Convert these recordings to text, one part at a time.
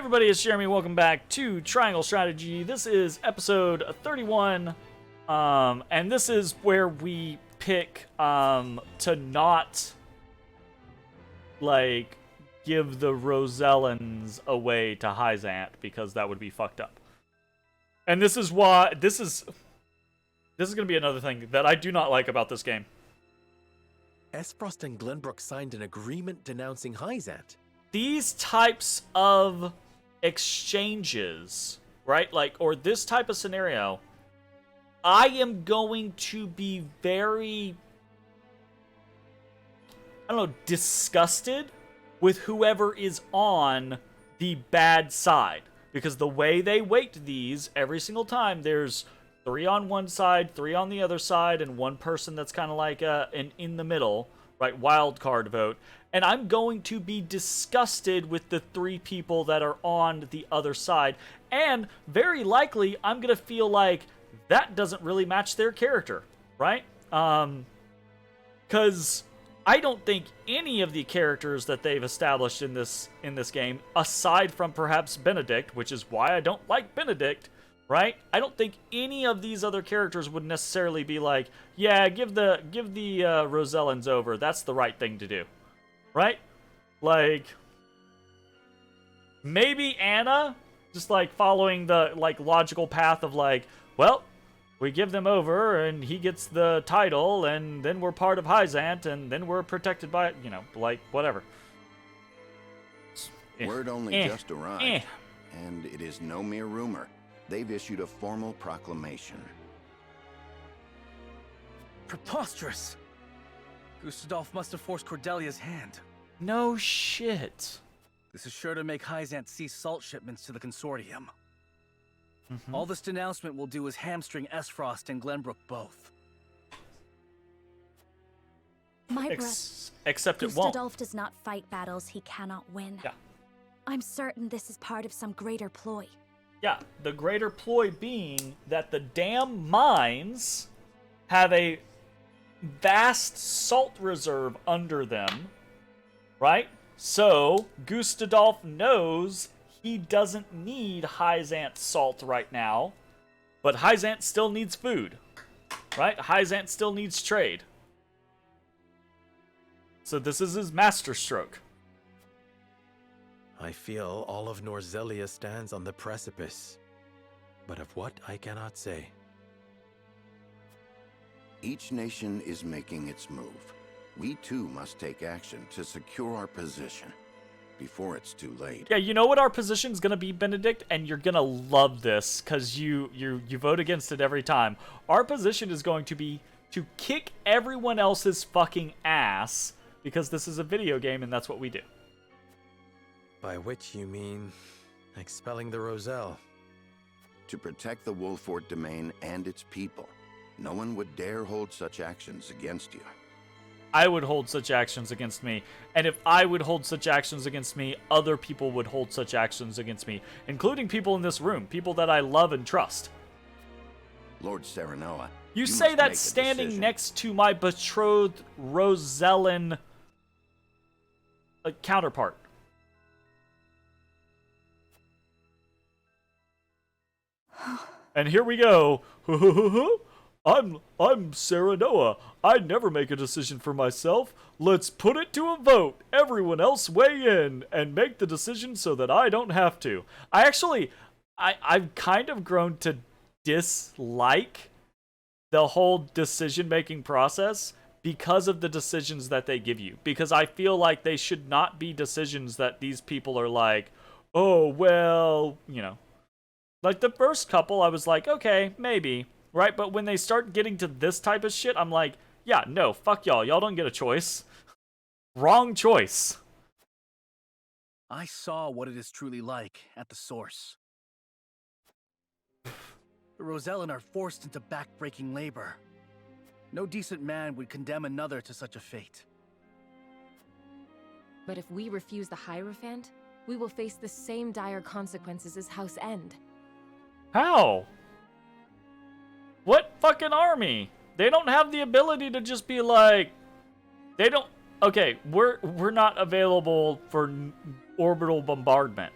everybody, it's Jeremy. Welcome back to Triangle Strategy. This is episode 31, and this is where we pick to not, like, give the Rosellans away to Hyzant, because that would be fucked up. And this is why, this is going to be another thing that I do not like about this game. Esfrost and Glenbrook signed an agreement denouncing Hyzant. These types of exchanges, right? Like, or this type of scenario, I am going to be very, I don't know, disgusted with whoever is on the bad side. Because the way they weight these, every single time, there's 3 on one side, 3 on the other side, and one person that's kind of like an in the middle, right, wild card vote. And I'm going to be disgusted with the 3 people that are on the other side. And very likely, I'm going to feel like that doesn't really match their character, right? Because I don't think any of the characters that they've established in this game, aside from perhaps Benedict, which is why I don't like Benedict, right? I don't think any of these other characters would necessarily be like, yeah, give the Rosellans over. That's the right thing to do. Right? Like, maybe Anna, just like following the like logical path of like, well, we give them over and he gets the title and then we're part of Hyzant and then we're protected by, you know, like whatever. Word only just arrived, and it is no mere rumor. They've issued a formal proclamation. Preposterous! Gustadolf must have forced Cordelia's hand. No shit. This is sure to make Hyzant cease salt shipments to the consortium. All this denouncement will do is hamstring Esfrost and Glenbrook both. My breath. Except it won't. Gustadolf does not fight battles he cannot win. Yeah. I'm certain this is part of some greater ploy. Yeah, the greater ploy being that the damn mines have a vast salt reserve under them, right? So, Gustadolf knows he doesn't need Hyzant salt right now, but Hyzant still needs food, right? Hyzant still needs trade. So this is his masterstroke. I feel all of Norzelia stands on the precipice, but of what I cannot say. Each nation is making its move. We too must take action to secure our position before it's too late. Yeah, you know what our position's gonna be, Benedict, and you're gonna love this because you vote against it every time. Our position is going to be to kick everyone else's fucking ass because this is a video game and that's what we do. By which you mean expelling the Roselle. To protect the Wolfort domain and its people. No one would dare hold such actions against you. I would hold such actions against me. And if I would hold such actions against me, other people would hold such actions against me, including people in this room, people that I love and trust. Lord Serenoa, you say that standing next to my betrothed Rosellan counterpart. And here we go. I'm Serenoa. I never make a decision for myself. Let's put it to a vote. Everyone else weigh in and make the decision so that I don't have to. I've kind of grown to dislike the whole decision-making process because of the decisions that they give you. Because I feel like they should not be decisions that these people are like, oh, well, you know. Like the first couple, I was like, okay, maybe. Right, but when they start getting to this type of shit, I'm like, yeah, no, fuck y'all. Y'all don't get a choice. Wrong choice. I saw what it is truly like at the source. The Rosellan are forced into back-breaking labor. No decent man would condemn another to such a fate. But if we refuse the Hierophant, we will face the same dire consequences as House End. How? What fucking army? They don't have the ability to just be like, they don't. Okay, we're not available for orbital bombardment.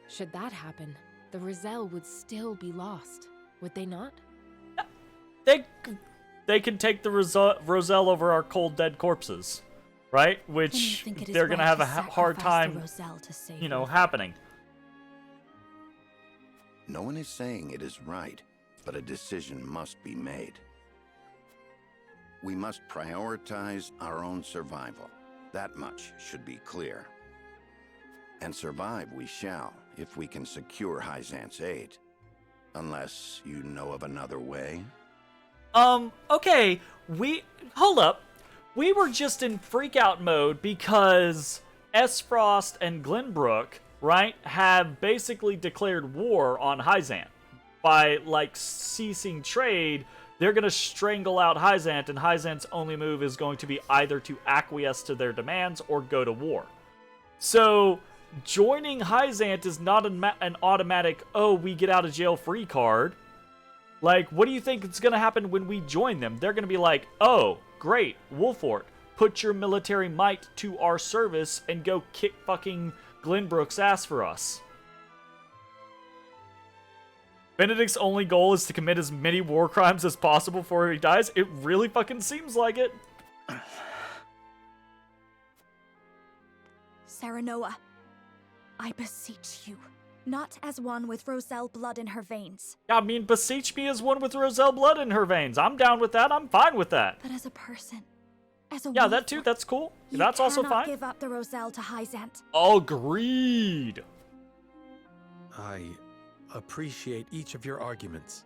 Should that happen, the Roselle would still be lost, would they not? They can take the Roselle over our cold dead corpses, right? Then you Which think it is they're gonna right have to a hard sacrifice the time, Roselle to save you know, you? happening. No one is saying it is right, but a decision must be made. We must prioritize our own survival. That much should be clear. And survive we shall, if we can secure Hyzant's aid. Unless you know of another way? Okay, hold up. We were just in freakout mode because Esfrost and Glenbrook, right, have basically declared war on Hyzant. By, like, ceasing trade, they're gonna strangle out Hyzant, and Hyzant's only move is going to be either to acquiesce to their demands or go to war. So, joining Hyzant is not an automatic, oh, we get out of jail free card. Like, what do you think is going to happen when we join them? They're going to be like, oh, great, Wolfort, put your military might to our service and go kick fucking Glenbrook's ass for us. Benedict's only goal is to commit as many war crimes as possible before he dies. It really fucking seems like it. Serenoa, I beseech you, not as one with Roselle blood in her veins, I mean, beseech me as one with Roselle blood in her veins. I'm down with that. I'm fine with that. but as a person, as a Yeah, that too. Wolfort, That's cool. you That's also cannot fine. give up the Roselle to Hyzant. Agreed. I appreciate each of your arguments,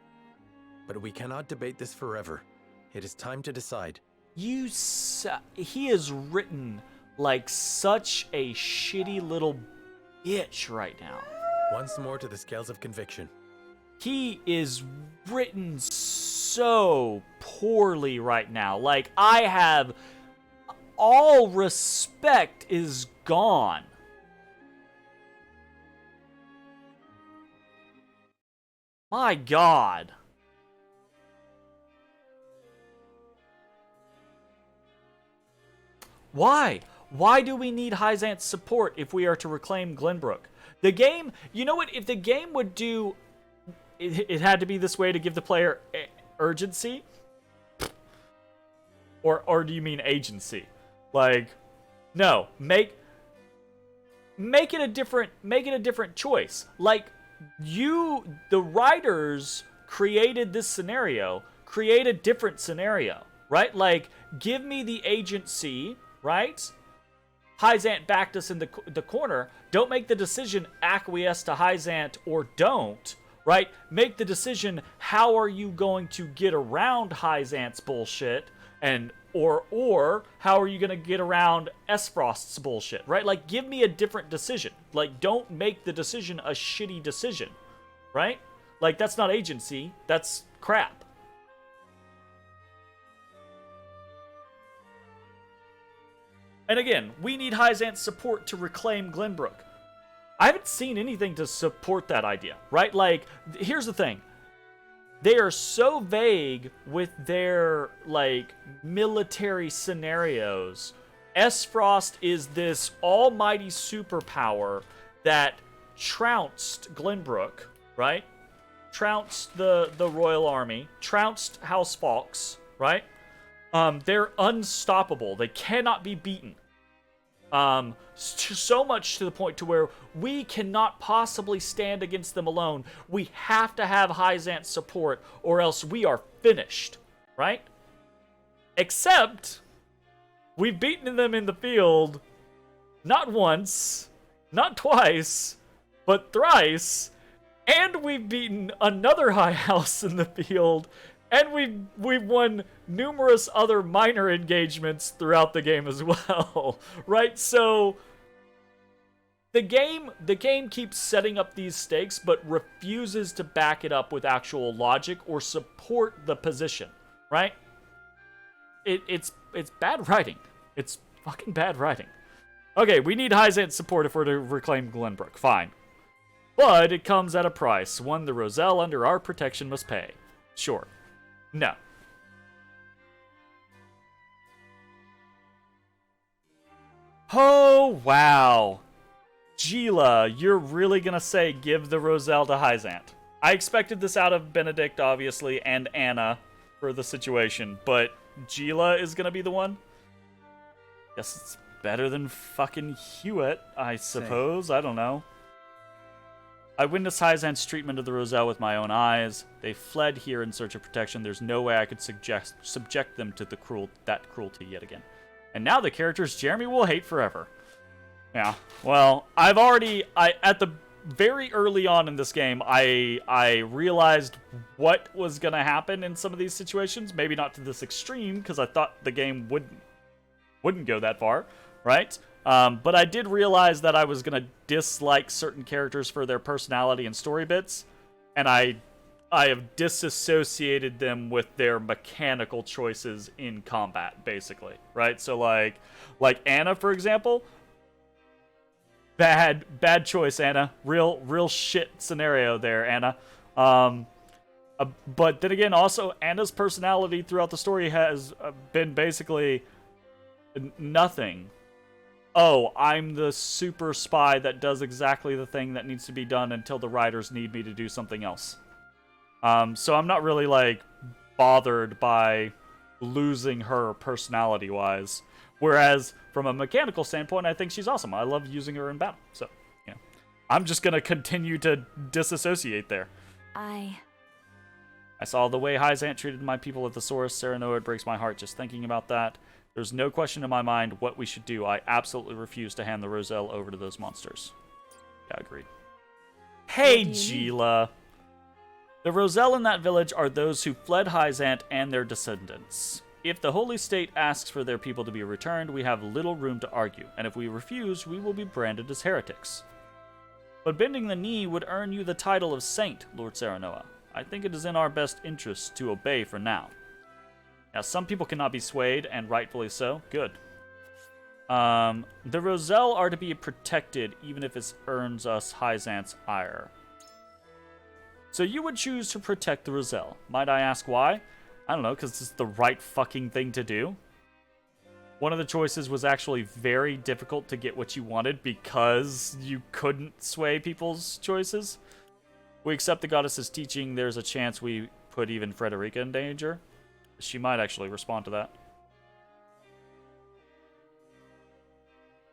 but we cannot debate this forever. It is time to decide. He is written like such a shitty little bitch right now. Once more to the scales of conviction. He is written so poorly right now. Like, I have all respect is gone. My God. Why? Why do we need Hyzant's support if we are to reclaim Glenbrook? The game, you know what? If the game would do, it had to be this way to give the player urgency? Or do you mean agency? Like, no, make it a different choice. Like, the writers created this scenario, create a different scenario, right? Like, give me the agency, right? Hyzant backed us in the corner. Don't make the decision acquiesce to Hyzant or don't, right? Make the decision, how are you going to get around Hyzant's bullshit, and or how are you going to get around Esfrost's bullshit, right? Like, give me a different decision. Like, don't make the decision a shitty decision, right? Like, that's not agency, that's crap. And again, we need Hyzant's support to reclaim Glenbrook. I haven't seen anything to support that idea, right? Like, here's the thing. They are so vague with their, like, military scenarios. Esfrost is this almighty superpower that trounced Glenbrook, right? Trounced the Royal Army, trounced House Fawkes, right? They're unstoppable. They cannot be beaten. So much to the point to where we cannot possibly stand against them alone. We have to have Hyzant's support, or else we are finished, right? Except, we've beaten them in the field, not once, not twice, but thrice, and we've beaten another high house in the field, and we've won numerous other minor engagements throughout the game as well, right? So the game keeps setting up these stakes, but refuses to back it up with actual logic or support the position, right? It's bad writing. It's fucking bad writing. Okay, we need Hyzant's support if we're to reclaim Glenbrook. Fine. But it comes at a price, one the Roselle under our protection must pay. Sure. No. Oh, wow. Gila, you're really gonna say give the Roselle to Hyzant. I expected this out of Benedict, obviously, and Anna for the situation, but Gila is gonna be the one? Guess it's better than fucking Hewitt, I suppose. I don't know. I witnessed Hyzant's treatment of the Roselle with my own eyes. They fled here in search of protection. There's no way I could subject them to that cruelty yet again. And now the characters Jeremy will hate forever. Yeah, well, at the very early on in this game, I realized what was going to happen in some of these situations. Maybe not to this extreme, because I thought the game wouldn't go that far, right? But I did realize that I was going to dislike certain characters for their personality and story bits, and I have disassociated them with their mechanical choices in combat, basically, right? So like Anna, for example, bad choice, Anna. Real shit scenario there, Anna. But then again, also Anna's personality throughout the story has been basically nothing. Oh, I'm the super spy that does exactly the thing that needs to be done until the writers need me to do something else. So I'm not really, like, bothered by losing her personality-wise. Whereas, from a mechanical standpoint, I think she's awesome. I love using her in battle. So, you know, I'm just gonna continue to disassociate there. I saw the way Hyzant treated my people at the source. Serenoa, it breaks my heart just thinking about that. There's no question in my mind what we should do. I absolutely refuse to hand the Roselle over to those monsters. Yeah, agreed. Hey, Gila! The Roselle in that village are those who fled Hyzant and their descendants. If the Holy State asks for their people to be returned, we have little room to argue, and if we refuse, we will be branded as heretics. But bending the knee would earn you the title of Saint, Lord Serenoa. I think it is in our best interest to obey for now. Now, some people cannot be swayed, and rightfully so. Good. The Roselle are to be protected, even if it earns us Hyzant's ire. So you would choose to protect the Roselle. Might I ask why? I don't know, because it's the right fucking thing to do. One of the choices was actually very difficult to get what you wanted because you couldn't sway people's choices. We accept the goddess's teaching. There's a chance we put even Frederica in danger. She might actually respond to that.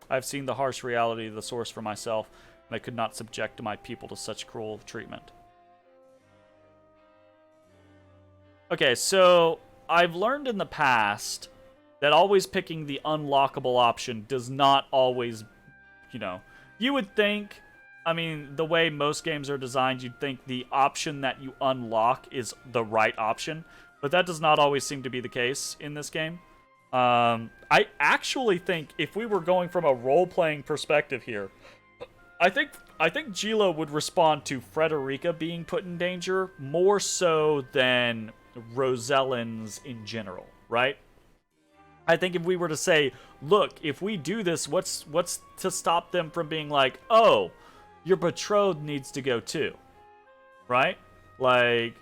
I've seen the harsh reality of the source for myself, and I could not subject my people to such cruel treatment. Okay, so I've learned in the past that always picking the unlockable option does not always, you know, you would think, I mean, the way most games are designed, you'd think the option that you unlock is the right option, but that does not always seem to be the case in this game. I actually think if we were going from a role-playing perspective here, I think Gila would respond to Frederica being put in danger more so than Rosellans in general, right? I think if we were to say, look, if we do this, what's to stop them from being like, oh, your betrothed needs to go too, right? Like,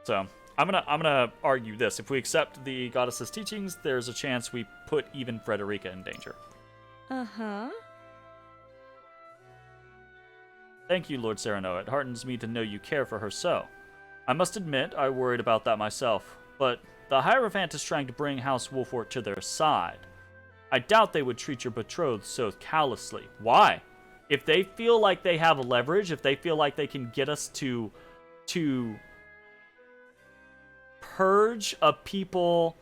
so I'm gonna argue this: if we accept the goddess's teachings, there's a chance we put even Frederica in danger. Thank you, Lord Serenoa. It heartens me to know you care for her so. I must admit, I worried about that myself, but the Hierophant is trying to bring House Wolfort to their side. I doubt they would treat your betrothed so callously. Why? If they feel like they have leverage, if they feel like they can get us to purge a people...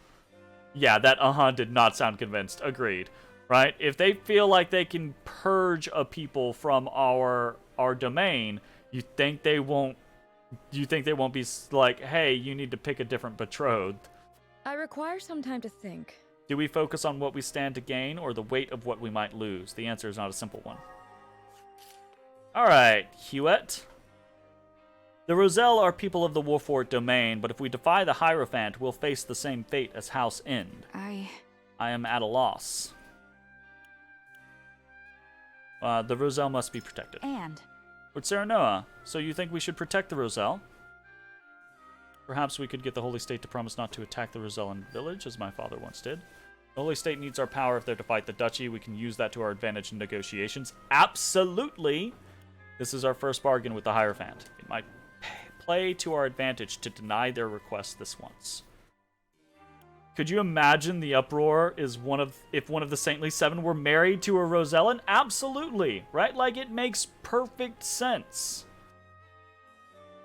Yeah, that did not sound convinced. Agreed. Right? If they feel like they can purge a people from our domain, you think they won't be like, hey, you need to pick a different betrothed? I require some time to think. Do we focus on what we stand to gain or the weight of what we might lose? The answer is not a simple one. Alright, Hewitt. The Roselle are people of the Wolfort domain, but if we defy the Hierophant, we'll face the same fate as House End. I am at a loss. The Roselle must be protected. And? Lord Serenoa, so you think we should protect the Roselle? Perhaps we could get the Holy State to promise not to attack the Rosellan village, as my father once did. The Holy State needs our power if they're to fight the Duchy. We can use that to our advantage in negotiations. Absolutely! This is our first bargain with the Hierophant. It might play to our advantage to deny their request this once. Could you imagine the uproar if one of the Saintly Seven were married to a Rosellan? Absolutely, right? Like, it makes perfect sense.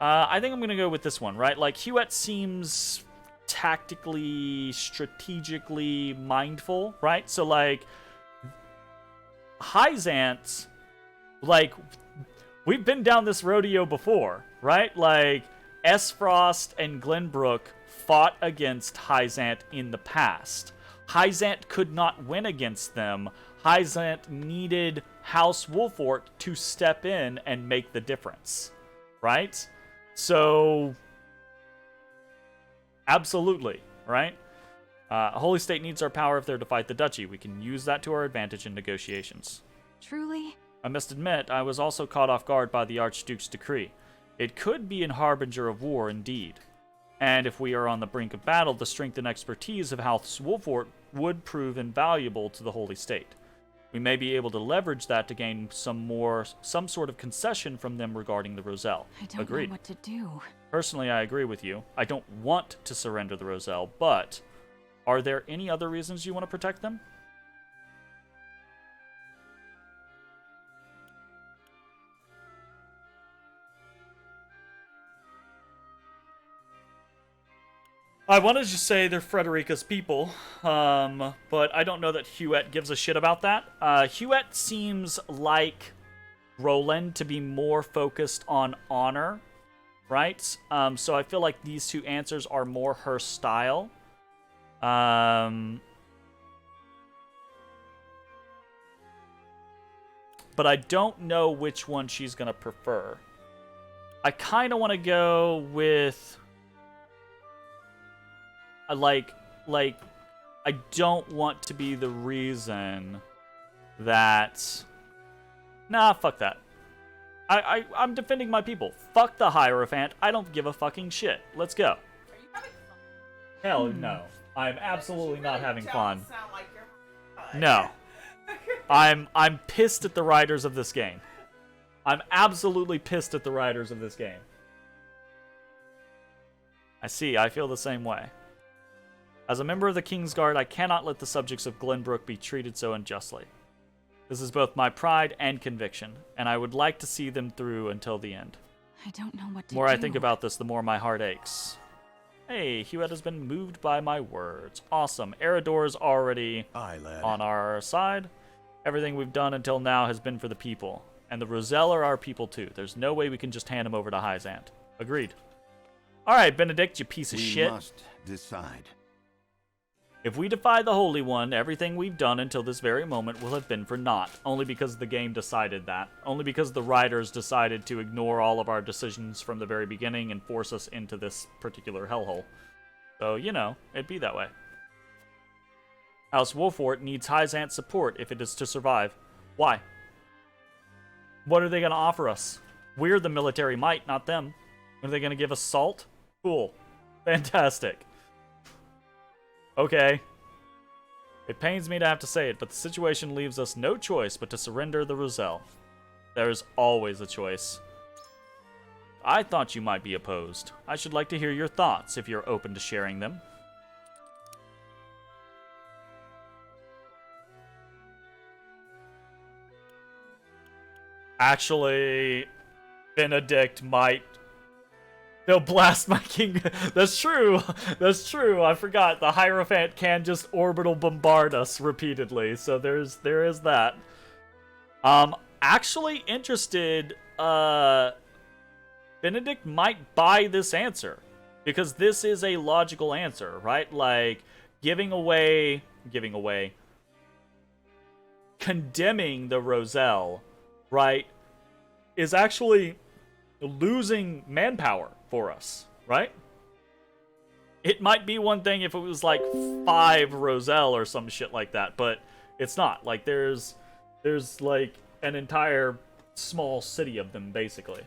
I think I'm going to go with this one, right? Like, Huet seems tactically, strategically mindful, right? So, like, Hyzant, like, we've been down this rodeo before, right? Like, Esfrost and Glenbrook fought against Hyzant in the past. Hyzant could not win against them. Hyzant needed House Wolfort to step in and make the difference, right? So, absolutely, right? Holy State needs our power if they're to fight the Duchy. We can use that to our advantage in negotiations. Truly? I must admit, I was also caught off guard by the Archduke's decree. It could be an harbinger of war, indeed. And if we are on the brink of battle, the strength and expertise of House Wolfort would prove invaluable to the Holy State. We may be able to leverage that to gain some sort of concession from them regarding the Roselle. I don't Agreed. know what to do. Personally, I agree with you. I don't want to surrender the Roselle, but are there any other reasons you want to protect them? I wanted to just say they're Frederica's people, but I don't know that Huet gives a shit about that. Huet seems like Roland to be more focused on honor, right? So I feel like these two answers are more her style. But I don't know which one she's going to prefer. I kind of want to go with... Like, I don't want to be the reason that... Nah, fuck that. I'm defending my people. Fuck the Hierophant. I don't give a fucking shit. Let's go. Are you having fun? Hell no. I'm absolutely not having fun. Sound like you're fun. No. I'm pissed at the writers of this game. I'm absolutely pissed at the writers of this game. I see. I feel the same way. As a member of the Kingsguard, I cannot let the subjects of Glenbrook be treated so unjustly. This is both my pride and conviction, and I would like to see them through until the end. I don't know what to The more do. I think about this, the more my heart aches. Hey, Huet has been moved by my words. Awesome. Eridor is already Aye, lad. on our side. Everything we've done until now has been for the people. And the Roselle are our people too. There's no way we can just hand them over to Hyzant. Agreed. Alright, Benedict, you piece of shit. We must decide. If we defy the Holy One, everything we've done until this very moment will have been for naught. Only because the game decided that. Only because the writers decided to ignore all of our decisions from the very beginning and force us into this particular hellhole. So, you know, it'd be that way. House Wolfort needs Hyzant's support if it is to survive. Why? What are they going to offer us? We're the military might, not them. Are they going to give us salt? Cool. Fantastic. Okay. It pains me to have to say it, but the situation leaves us no choice but to surrender the Roselle. There is always a choice. I thought you might be opposed. I should like to hear your thoughts if you're open to sharing them. Actually, Benedict might... They'll blast my king. That's true. That's true. I forgot. The Hierophant can just orbital bombard us repeatedly. So there is that. Actually interested. Benedict might buy this answer because this is a logical answer, right? Like condemning the Roselle, right, is actually losing manpower for us, right? It might be one thing if it was like 5 Roselle or some shit like that, but it's not. Like there's like an entire small city of them basically.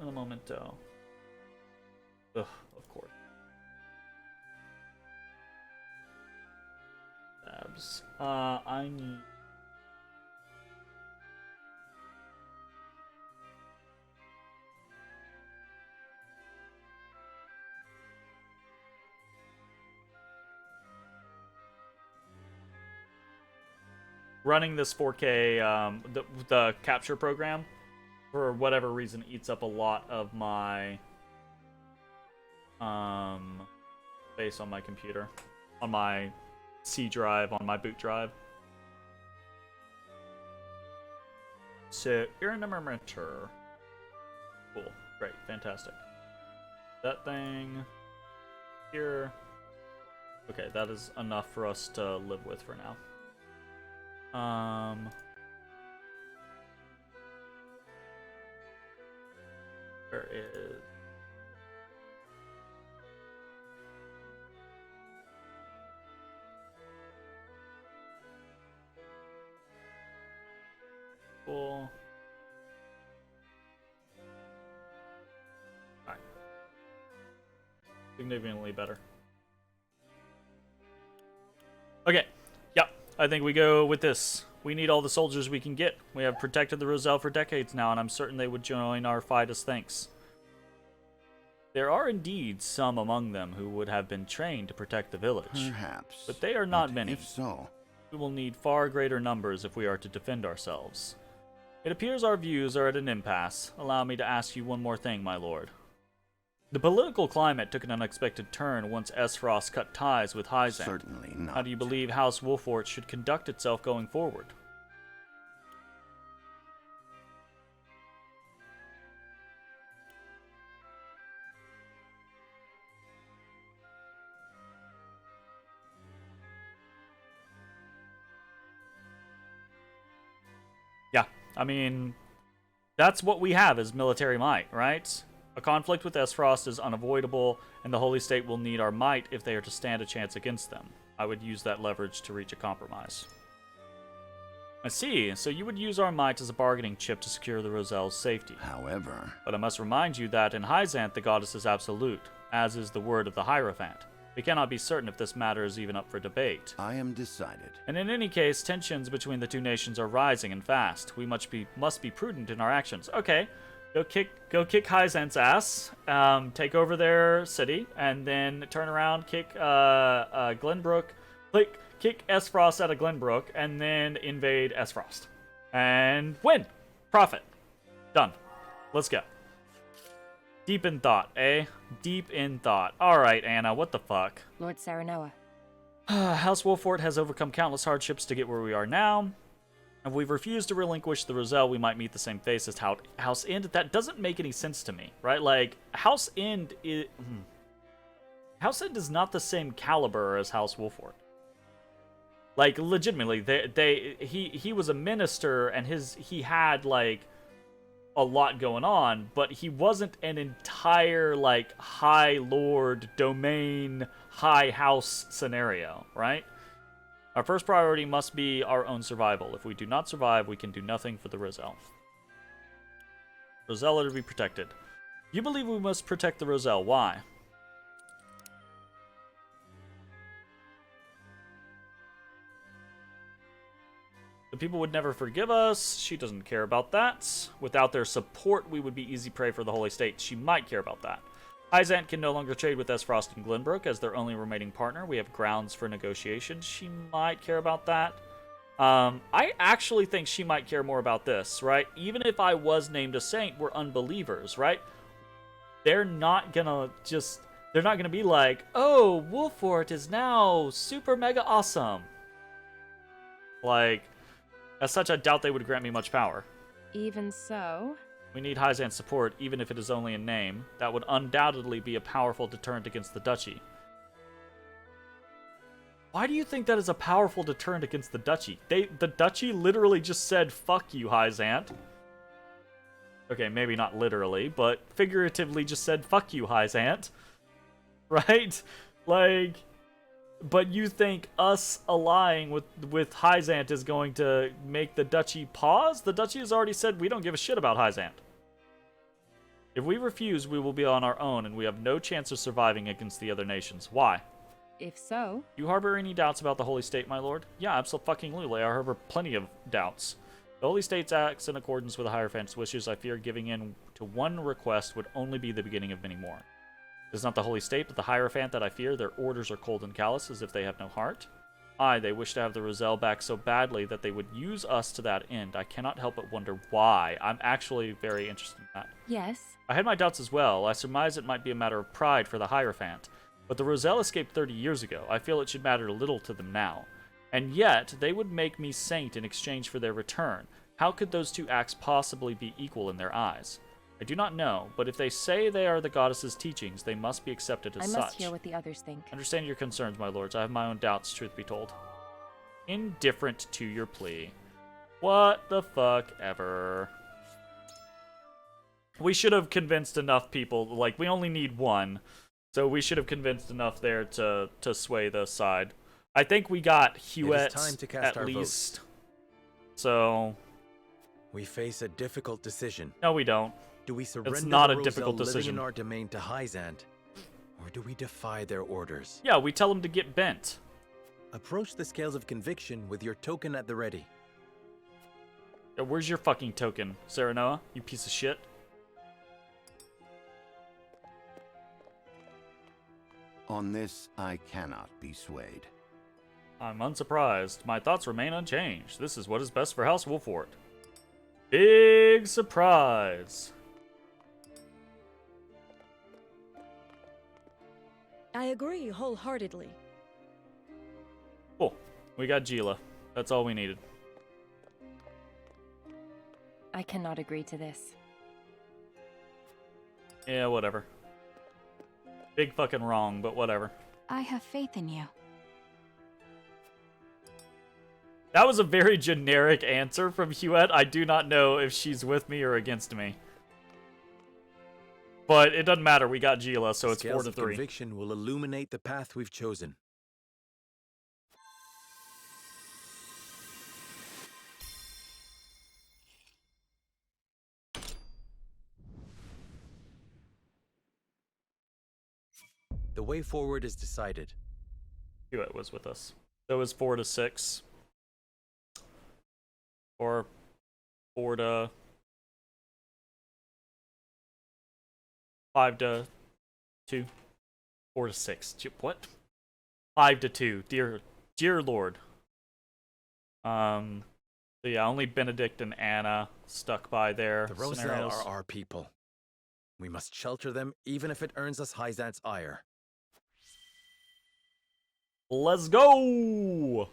Un momento. Ugh, of course. tribes. I need... Running this 4K, the capture program, for whatever reason, eats up a lot of my space on my computer, on my C drive, on my boot drive. So, Irrenomerator. Cool, great, fantastic. That thing here. Okay, that is enough for us to live with for now. Where is... Cool. Alright. Significantly better. Okay. Yep. I think we go with this. We need all the soldiers we can get. We have protected the Roselle for decades now, and I'm certain they would join our fight as thanks. There are indeed some among them who would have been trained to protect the village. Perhaps. But they are not many. If so, We will need far greater numbers if we are to defend ourselves. It appears our views are at an impasse. Allow me to ask you one more thing, my lord. The political climate took an unexpected turn once Esfrost cut ties with Hyzant. certainly not. How do you believe House Wolfort should conduct itself going forward? Yeah, I mean, that's what we have as military might, right? A conflict with Esfrost is unavoidable, and the Holy State will need our might if they are to stand a chance against them. I would use that leverage to reach a compromise. I see, so you would use our might as a bargaining chip to secure the Roselle's safety. However, But I must remind you that in Hyzant the goddess is absolute, as is the word of the Hierophant. We cannot be certain if this matter is even up for debate. I am decided. And in any case, tensions between the two nations are rising and fast. We must be prudent in our actions. Okay, go kick Hyzant's ass, take over their city, and then turn around, kick Glenbrook, kick Esfrost out of Glenbrook, and then invade Esfrost. And win! Profit. Done. Let's go. Deep in thought, eh? Deep in thought. Alright, Anna, what the fuck? Lord Saranoa. House Wolfort has overcome countless hardships to get where we are now. If we refuse to relinquish the Roselle, we might meet the same fate as House End. That doesn't make any sense to me, right? Like, House End is... House End is not the same caliber as House Wolfort. Like, legitimately, he was a minister, and he had, like, a lot going on, but he wasn't an entire, like, high lord, domain, high house scenario, right? Our first priority must be our own survival. If we do not survive, we can do nothing for the Roselle. Roselle are to be protected. You believe we must protect the Roselle. Why? The people would never forgive us. She doesn't care about that. Without their support, we would be easy prey for the Holy State. She might care about that. Hyzant can no longer trade with Esfrost and Glenbrook as their only remaining partner. We have grounds for negotiation. She might care about that. I actually think she might care more about this, right? Even if I was named a saint, we're unbelievers, right? They're not gonna be like, oh, Wolfort is now super mega awesome. Like, as such, I doubt they would grant me much power. Even so, We need Hyzant's support, even if it is only in name. That would undoubtedly be a powerful deterrent against the Duchy. Why do you think that is a powerful deterrent against the Duchy? The Duchy literally just said, fuck you, Hyzant. Okay, maybe not literally, but figuratively just said, fuck you, Hyzant. Right? Like, but you think us allying with Hyzant is going to make the Duchy pause? The Duchy has already said we don't give a shit about Hyzant. If we refuse, we will be on our own, and we have no chance of surviving against the other nations. Why? If so, You harbor any doubts about the Holy State, my lord? Yeah, absolutely. I harbor plenty of doubts. The Holy State acts in accordance with the Hierophant's wishes. I fear giving in to one request would only be the beginning of many more. It is not the Holy State, but the Hierophant that I fear. Their orders are cold and callous, as if they have no heart. Aye, they wish to have the Roselle back so badly that they would use us to that end. I cannot help but wonder why. I'm actually very interested in that. yes. I had my doubts as well. I surmise it might be a matter of pride for the Hierophant. But the Roselle escaped 30 years ago. I feel it should matter little to them now. And yet, they would make me saint in exchange for their return. How could those two acts possibly be equal in their eyes? I do not know, but if they say they are the goddess's teachings, they must be accepted as I such. must hear what the others think. Understand your concerns, my lords. I have my own doubts, truth be told. Indifferent to your plea. What the fuck ever. We should have convinced enough people. Like, we only need one. So we should have convinced enough there to sway the side. I think we got Hewitt time to cast at our least. votes. So, We face a difficult decision. no, we don't. Do we surrender not the a difficult Roselle living decision. in our domain to Hyzant, or do we defy their orders? Yeah, we tell them to get bent. Approach the scales of conviction with your token at the ready. Where's your fucking token, Serenoa? You piece of shit. On this, I cannot be swayed. I'm unsurprised. My thoughts remain unchanged. This is what is best for House Wolfort. Big surprise. I agree wholeheartedly. Cool. We got Gila. That's all we needed. I cannot agree to this. Yeah, whatever. Big fucking wrong, but whatever. I have faith in you. That was a very generic answer from Hewitt. I do not know if she's with me or against me. But it doesn't matter. We got Gila, so it's 4 Scales to of 3. conviction will illuminate the path we've chosen. The way forward is decided. Hewitt was with us. So it was 4 to 6. Or 4 to 5 to 2. 4 to 6. What? 5 to 2. Dear Lord. So yeah, only Benedict and Anna stuck by their The Roselle scenarios. are our people. We must shelter them, even if it earns us Hyzant's ire. Let's go!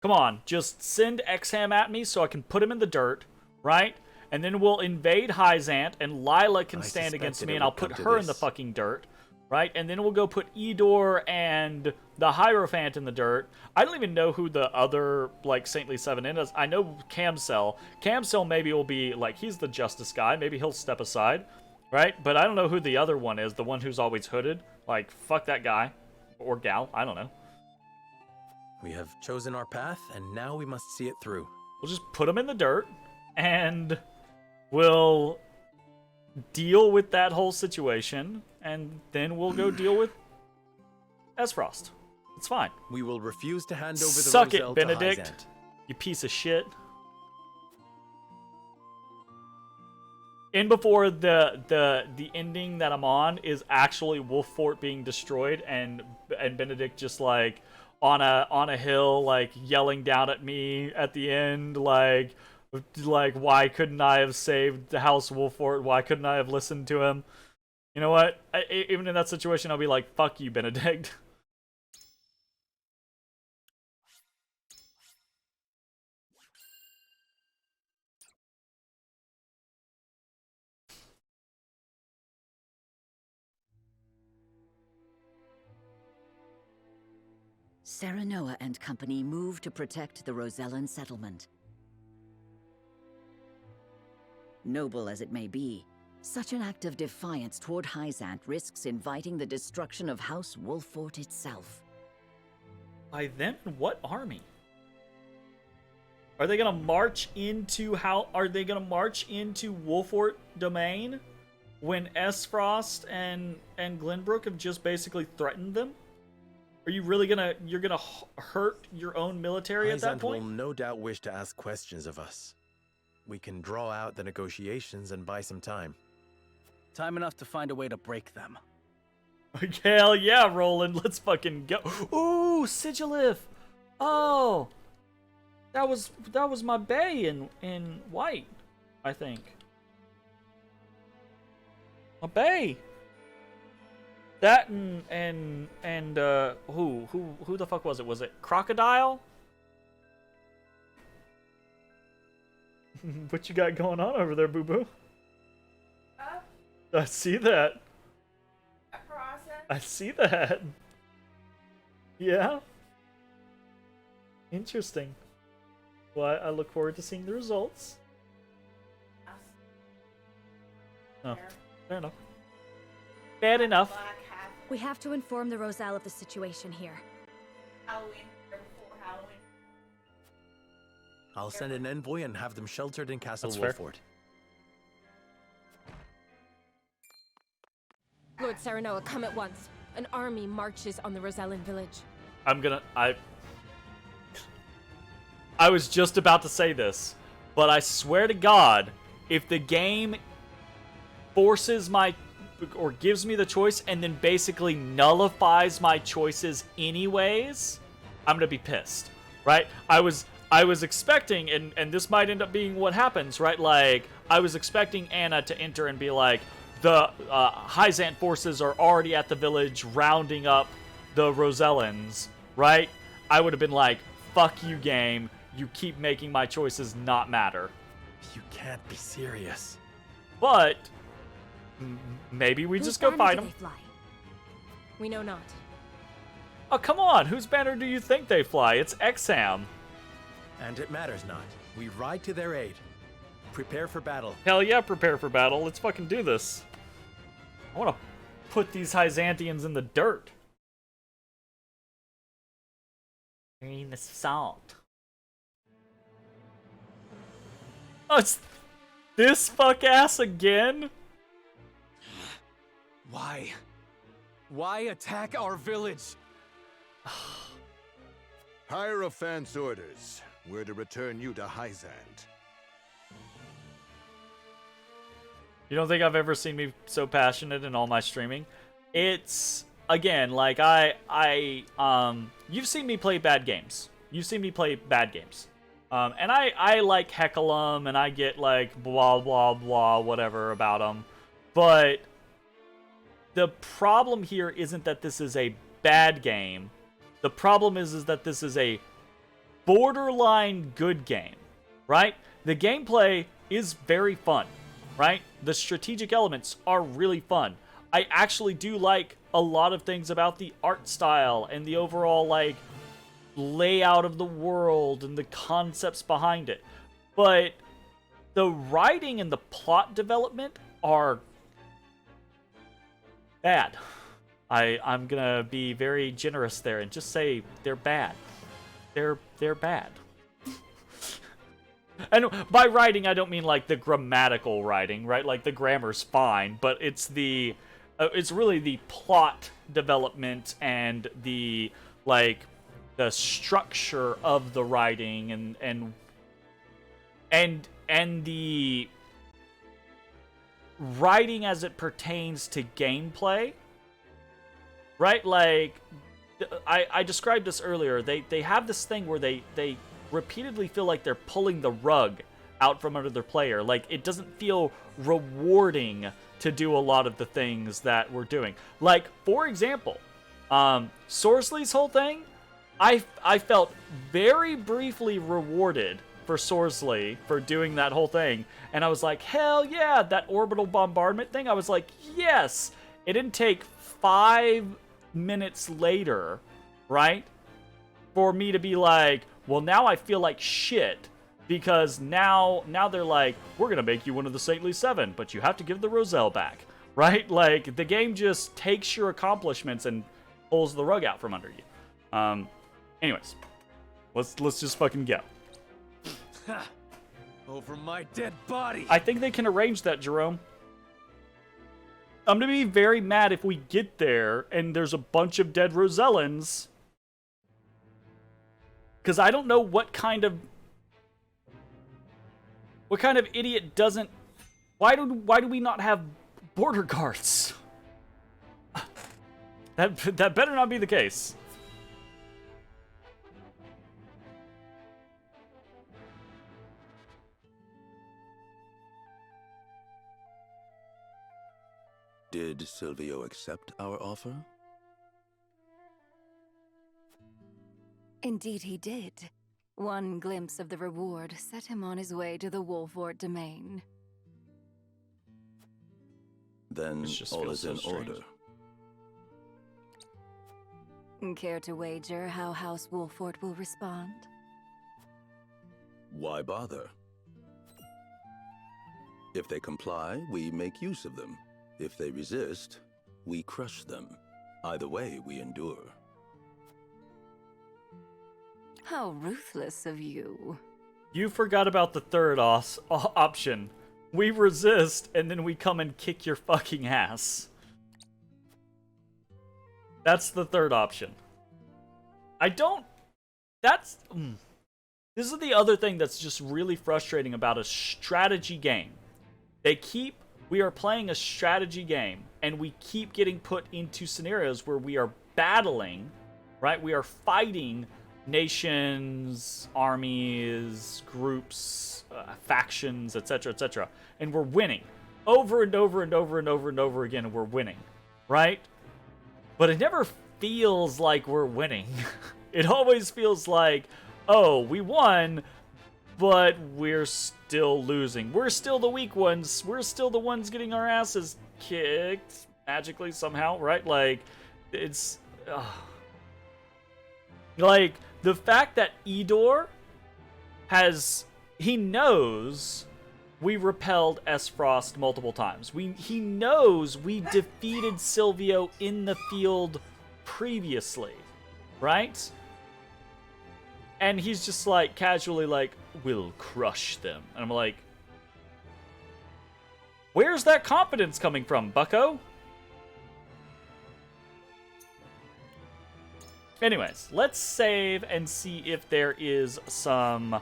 Come on, just send Exham at me so I can put him in the dirt, right? And then we'll invade Hyzant, and Lila can I stand against suspected me, it and I'll would come put to her in the this. fucking dirt, right? And then we'll go put Edor and the Hierophant in the dirt. I don't even know who the other, like, Saintly Seven is. I know Camcel. Camcel maybe will be, like, he's the Justice guy. Maybe he'll step aside, right? But I don't know who the other one is, the one who's always hooded. Like, fuck that guy. Or gal, I don't know. We have chosen our path, and now we must see it through. We'll just put him in the dirt, and we'll deal with that whole situation, and then we'll go deal with Esfrost. It's fine. We will refuse to hand over the Suck it, Roselle Benedict. to Hyzant. You piece of shit. In before the ending that I'm on is actually Wolffort being destroyed and Benedict just like on a hill like yelling down at me at the end like why couldn't I have saved the House Wolffort? Why couldn't I have listened to him? You know what? Even in that situation, I'll be like, fuck you, Benedict. Serenoa and company move to protect the Rosellan settlement. Noble as it may be, such an act of defiance toward Hyzant risks inviting the destruction of House Wolffort itself. By them? What army? Are they gonna march into Wolffort domain when Esfrost and Glenbrook have just basically threatened them? Are you really gonna hurt your own military at that Hyzant will point? no doubt wish to ask questions of us. We can draw out the negotiations and buy some time. Time enough to find a way to break them. Hell yeah, Roland, let's fucking go. Ooh, Sigilif. Oh, that was my bay in white, I think. My bay. That and who the fuck was it? Was it Crocodile? What you got going on over there, Boo Boo? I see that. A process. I see that. Yeah. Interesting. Well, I look forward to seeing the results. Oh, fair enough. Bad enough. Black hat. We have to inform the Roselle of the situation here. Halloween. Before Halloween. I'll send an envoy and have them sheltered in Castle That's fair. Wolford. Lord Serenoa, come at once. An army marches on the Rosellan village. I was just about to say this, but I swear to God, if the game forces my or gives me the choice and then basically nullifies my choices anyways, I'm gonna be pissed, right? I was expecting, and this might end up being what happens, right? Like, I was expecting Anna to enter and be like, the Hyzant forces are already at the village rounding up the Rosellans, right? I would have been like, fuck you, game. You keep making my choices not matter. You can't be serious. But maybe we Whose just go banner fight do them. they fly? We know not. Oh, come on. Whose banner do you think they fly? It's Exham. And it matters not. We ride to their aid. Prepare for battle. Hell yeah, prepare for battle. Let's fucking do this. I want to put these Hyzantians in the dirt. Green the salt. Oh, it's this fuck ass again? Why? Why attack our village? Hierophant's orders were to return you to Hyzant. You don't think I've ever seen me so passionate in all my streaming? It's, again, like, you've seen me play bad games. You've seen me play bad games. And I like heckle them, and I get, like, blah, blah, blah, whatever about them. But the problem here isn't that this is a bad game. The problem is that this is a borderline good game, right? The gameplay is very fun, right? The strategic elements are really fun. I actually do like a lot of things about the art style and the overall, like, layout of the world and the concepts behind it. But the writing and the plot development are bad. I'm gonna be very generous there and just say they're bad. They're bad. And by writing, I don't mean like the grammatical writing, right? Like the grammar's fine, but it's the it's really the plot development and the like the structure of the writing and the writing as it pertains to gameplay, right? Like I described this earlier. They have this thing where they repeatedly feel like they're pulling the rug out from under their player. Like, it doesn't feel rewarding to do a lot of the things that we're doing. Like, for example, Sorsley's whole thing, I felt very briefly rewarded for Sorsley for doing that whole thing. And I was like, hell yeah, that orbital bombardment thing. I was like, yes. It didn't take 5 minutes later, right, for me to be like, well, now I feel like shit, because now they're like, we're gonna make you one of the Saintly Seven, but you have to give the Roselle back, right? Like, the game just takes your accomplishments and pulls the rug out from under you. Anyways, let's just fucking go. Over my dead body. I think they can arrange that, Jerome. I'm gonna be very mad if we get there and there's a bunch of dead Rosellans. Because I don't know what kind of idiot doesn't... Why do we not have border guards? That better not be the case. Did Silvio accept our offer? Indeed he did. One glimpse of the reward set him on his way to the Wolfort domain. Then all is in order. Care to wager how House Wolfort will respond? Why bother? If they comply, we make use of them. If they resist, we crush them. Either way, we endure. How ruthless of you. You forgot about the third option. We resist, and then we come and kick your fucking ass. That's the third option. This is the other thing that's just really frustrating about a strategy game. We are playing a strategy game, and we keep getting put into scenarios where we are battling, right? We are fighting nations, armies, groups, factions, etc., etc., and we're winning over and over and over and over and over again, and we're winning, right? But it never feels like we're winning. It always feels like, oh, we won, but we're still losing. We're still the weak ones. We're still the ones getting our asses kicked magically somehow, right? Like, it's... Like, the fact that Edor he knows we repelled S-Frost multiple times. He knows we defeated Silvio in the field previously, right? And he's just like, casually like, we'll crush them. And I'm like, where's that confidence coming from, bucko? Anyways, let's save and see if there is some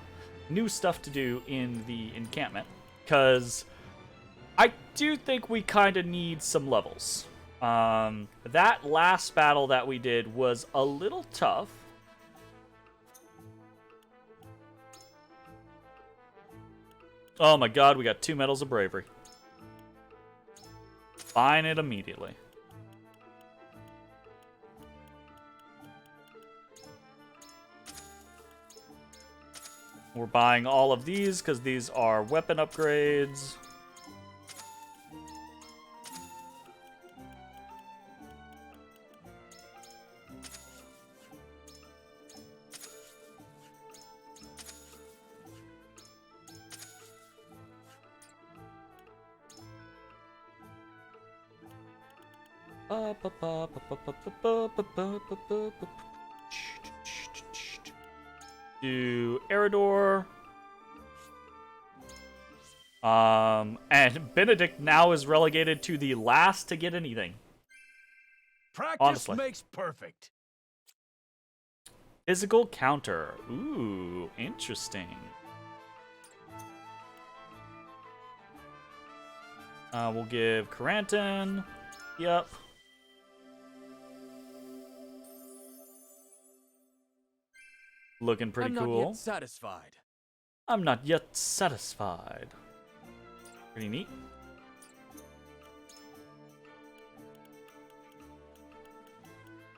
new stuff to do in the encampment. Because I do think we kind of need some levels. That last battle that we did was a little tough. Oh my god, we got 2 medals of bravery. Buying it immediately. We're buying all of these because these are weapon upgrades. To Eridor. And Benedict now is relegated to the last to get anything. Practice honestly. makes perfect. Physical counter. Ooh, interesting. We'll give Caranton. Yep. Looking pretty cool. I'm not yet satisfied. I'm not yet satisfied. Pretty neat.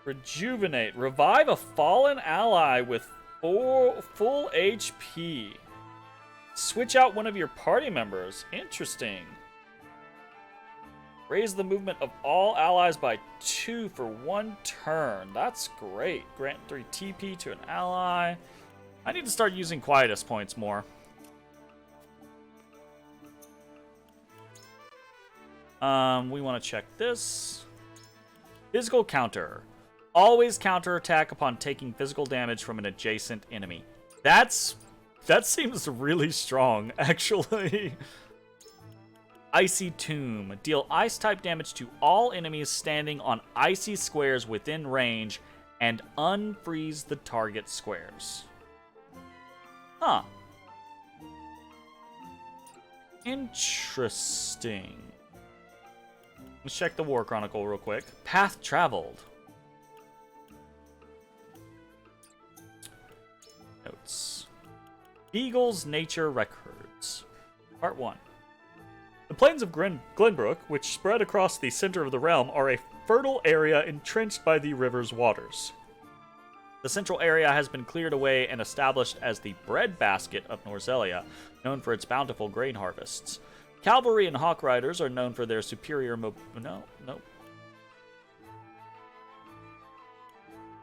Rejuvenate. Revive a fallen ally with full HP. Switch out one of your party members. Interesting. Raise the movement of all allies by 2 for 1 turn. That's great. Grant 3 TP to an ally. I need to start using Quietus points more. We want to check this. Physical counter. Always counterattack upon taking physical damage from an adjacent enemy. That seems really strong, actually. Icy Tomb. Deal ice-type damage to all enemies standing on icy squares within range and unfreeze the target squares. Huh. Interesting. Let's check the War Chronicle real quick. Path traveled. Notes. Beagle's Nature Records. Part 1. The plains of Glenbrook, which spread across the center of the realm, are a fertile area entrenched by the river's waters. The central area has been cleared away and established as the breadbasket of Norzelia, known for its bountiful grain harvests. Cavalry and hawk riders are known for their superior No.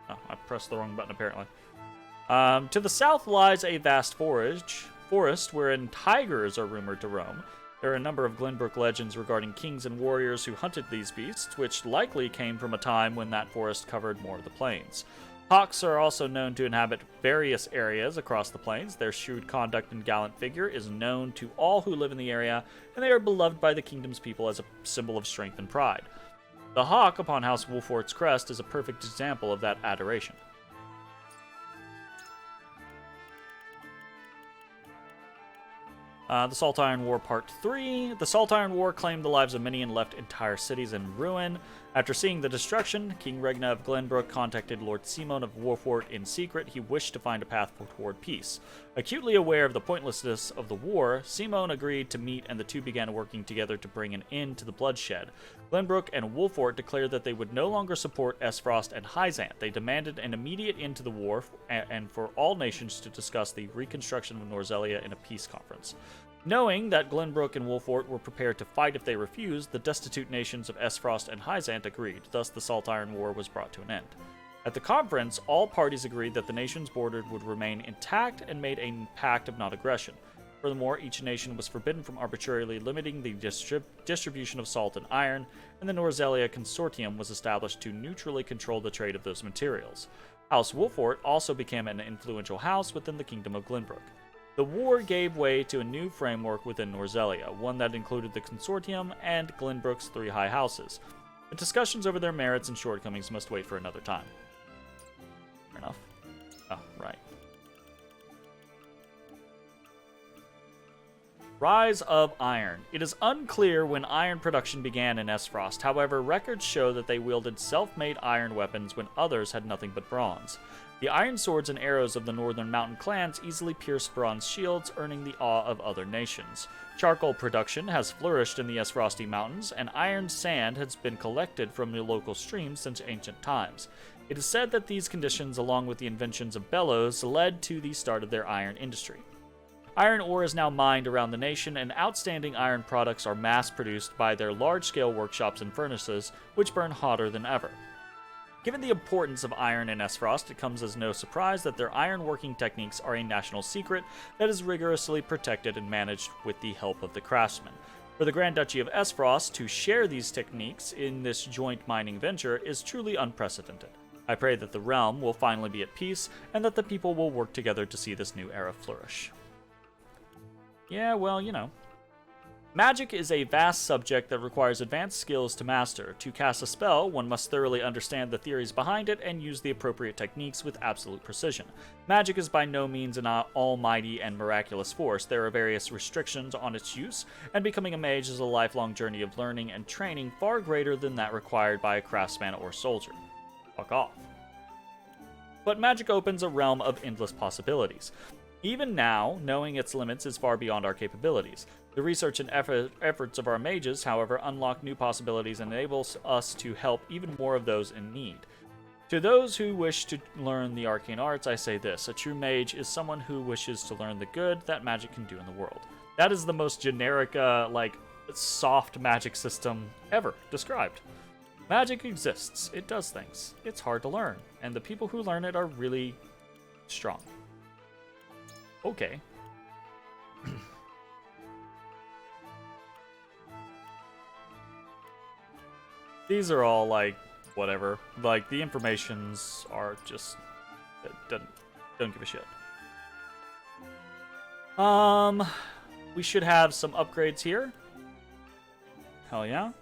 Oh, I pressed the wrong button, apparently. To the south lies a vast forest wherein tigers are rumored to roam. There are a number of Glenbrook legends regarding kings and warriors who hunted these beasts, which likely came from a time when that forest covered more of the plains. Hawks are also known to inhabit various areas across the plains. Their shrewd conduct and gallant figure is known to all who live in the area, and they are beloved by the kingdom's people as a symbol of strength and pride. The hawk upon House Wolfort's crest is a perfect example of that adoration. The Salt Iron War Part 3. The Salt Iron War claimed the lives of many and left entire cities in ruin. After seeing the destruction, King Regna of Glenbrook contacted Lord Simon of Wolfort in secret. He wished to find a path toward peace. Acutely aware of the pointlessness of the war, Simon agreed to meet and the two began working together to bring an end to the bloodshed. Glenbrook and Wolfort declared that they would no longer support Esfrost and Hyzant. They demanded an immediate end to the war and for all nations to discuss the reconstruction of Norzelia in a peace conference. Knowing that Glenbrook and Wolfort were prepared to fight if they refused, the destitute nations of Esfrost and Hyzant agreed. Thus, the Salt Iron War was brought to an end. At the conference, all parties agreed that the nations bordered would remain intact and made a pact of non-aggression. Furthermore, each nation was forbidden from arbitrarily limiting the distribution of salt and iron, and the Norzelia Consortium was established to neutrally control the trade of those materials. House Wolfort also became an influential house within the Kingdom of Glenbrook. The war gave way to a new framework within Norzelia, one that included the Consortium and Glenbrook's three high houses. The discussions over their merits and shortcomings must wait for another time. Fair enough. Oh, right. Rise of Iron. It is unclear when iron production began in Esfrost. However, records show that they wielded self-made iron weapons when others had nothing but bronze. The iron swords and arrows of the northern mountain clans easily pierced bronze shields, earning the awe of other nations. Charcoal production has flourished in the Esfrosty Mountains, and iron sand has been collected from the local streams since ancient times. It is said that these conditions, along with the inventions of bellows, led to the start of their iron industry. Iron ore is now mined around the nation, and outstanding iron products are mass-produced by their large-scale workshops and furnaces, which burn hotter than ever. Given the importance of iron in Esfrost, it comes as no surprise that their iron-working techniques are a national secret that is rigorously protected and managed with the help of the craftsmen. For the Grand Duchy of Esfrost to share these techniques in this joint mining venture is truly unprecedented. I pray that the realm will finally be at peace, and that the people will work together to see this new era flourish. Yeah, well, you know. Magic is a vast subject that requires advanced skills to master. To cast a spell, one must thoroughly understand the theories behind it and use the appropriate techniques with absolute precision. Magic is by no means an almighty and miraculous force. There are various restrictions on its use, and becoming a mage is a lifelong journey of learning and training far greater than that required by a craftsman or soldier. Fuck off. But magic opens a realm of endless possibilities. Even now, knowing its limits is far beyond our capabilities. The research and efforts of our mages, however, unlock new possibilities and enables us to help even more of those in need. To those who wish to learn the arcane arts, I say this: a true mage is someone who wishes to learn the good that magic can do in the world. That is the most generic, soft magic system ever described. Magic exists, it does things, it's hard to learn, and the people who learn it are really strong. Okay. These are all, whatever. The informations are just... don't give a shit. We should have some upgrades here. Hell yeah.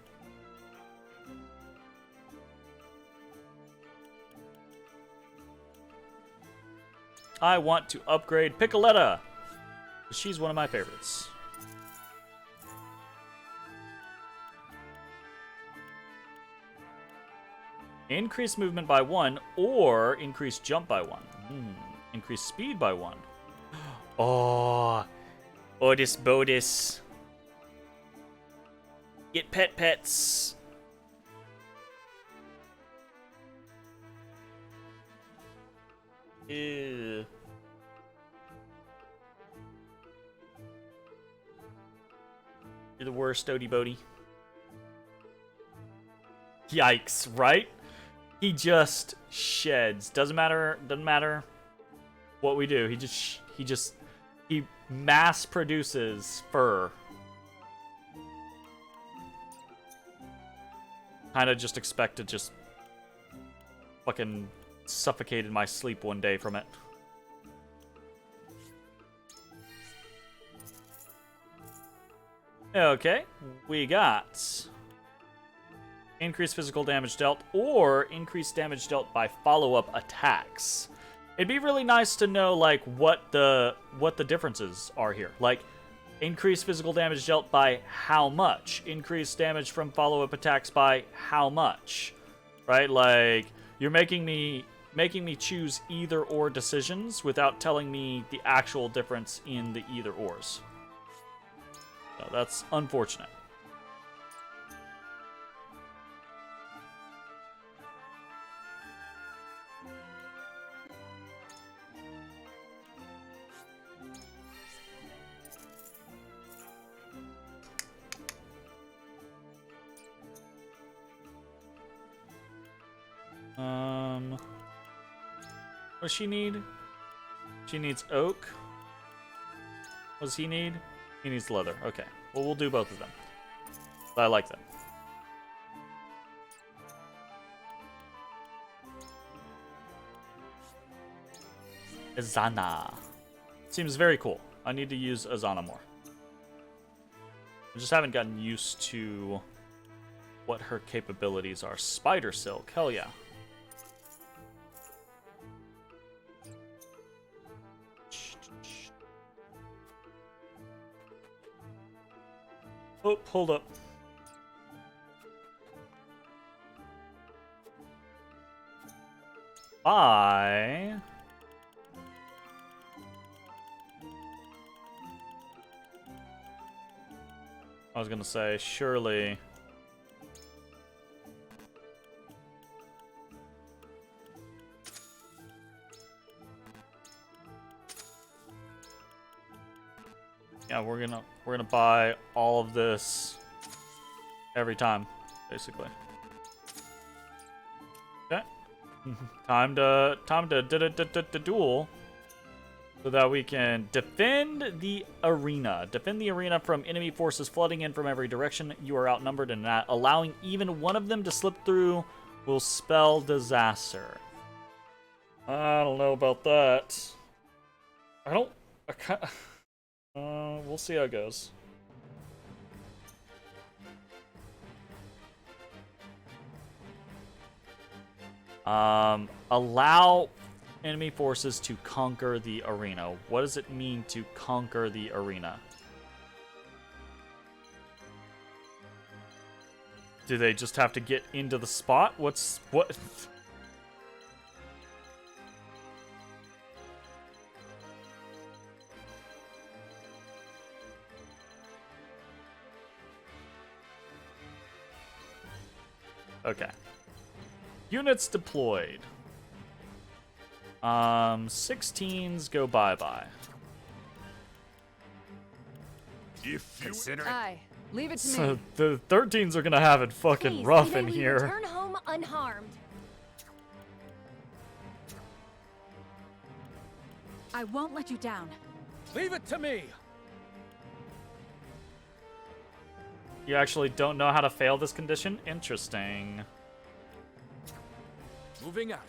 I want to upgrade Piccoletta. She's one of my favorites. Increase movement by 1 or increase jump by 1. Increase speed by 1. Oh, Otis Bodis. Get pets. Ew. You're the worst, Odie Bodie. Yikes, right? He just sheds. Doesn't matter what we do. He mass produces fur. Kinda just expect to just fucking suffocate in my sleep one day from it. Okay, we got increased physical damage dealt or increased damage dealt by follow-up attacks. It'd be really nice to know like what the differences are here. Like increased physical damage dealt by how much? Increased damage from follow-up attacks by how much? Right? Like you're making me choose either or decisions without telling me the actual difference in the either ors. So that's unfortunate. What does she need? She needs oak. What does he need? He needs leather. Okay. Well, we'll do both of them. But I like them. Azana. Seems very cool. I need to use Azana more. I just haven't gotten used to what her capabilities are. Spider silk. Hell yeah. Oh, hold up. I was gonna say, surely yeah, we're gonna buy all of this every time, basically. Okay. Time to duel so that we can defend the arena. Defend the arena from enemy forces flooding in from every direction. You are outnumbered and not allowing even one of them to slip through will spell disaster. I don't know about that. We'll see how it goes. Allow enemy forces to conquer the arena. What does it mean to conquer the arena? Do they just have to get into the spot? What? Okay. Units deployed. 16s go bye-bye. If you consider Aye. Leave it to So me. the 13s are gonna have it fucking rough in here. Return home unharmed. I won't let you down. Leave it to me. You actually don't know how to fail this condition? Interesting. moving out.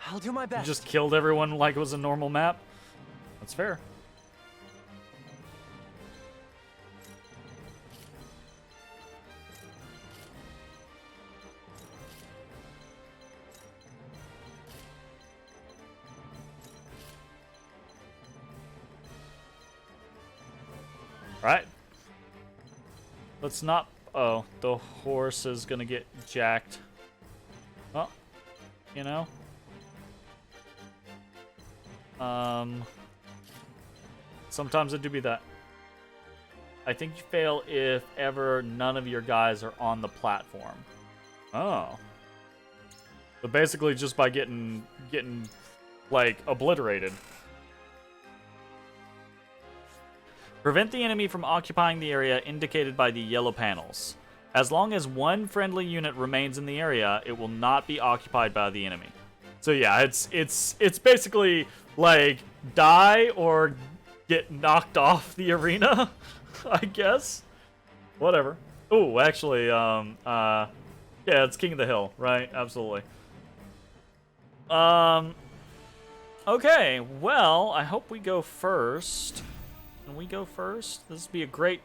I'll do my You best. just killed everyone like it was a normal map? That's fair. Right. Let's not... Oh, the horse is gonna get jacked. Well, you know. Sometimes it do be that. I think you fail if ever none of your guys are on the platform. Oh. So basically just by getting like obliterated. Prevent the enemy from occupying the area indicated by the yellow panels. As long as one friendly unit remains in the area, it will not be occupied by the enemy. So yeah, it's basically like die or get knocked off the arena, I guess. Whatever. Oh, actually, yeah, it's King of the Hill, right? Absolutely. Okay, well, I hope we go first. Can we go first? This would be a great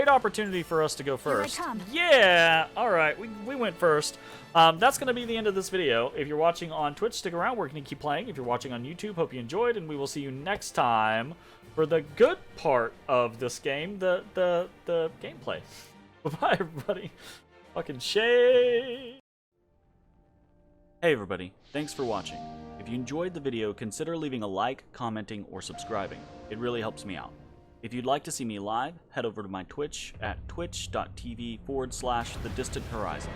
opportunity for us to go first. Here I come. Yeah! Alright, we went first. That's going to be the end of this video. If you're watching on Twitch, stick around. We're going to keep playing. If you're watching on YouTube, hope you enjoyed, and we will see you next time for the good part of this game, the gameplay. Bye-bye, everybody. Fucking Shay! Hey everybody, thanks for watching. If you enjoyed the video, consider leaving a like, commenting, or subscribing. It really helps me out. If you'd like to see me live, head over to my Twitch at twitch.tv/thedistanthorizon.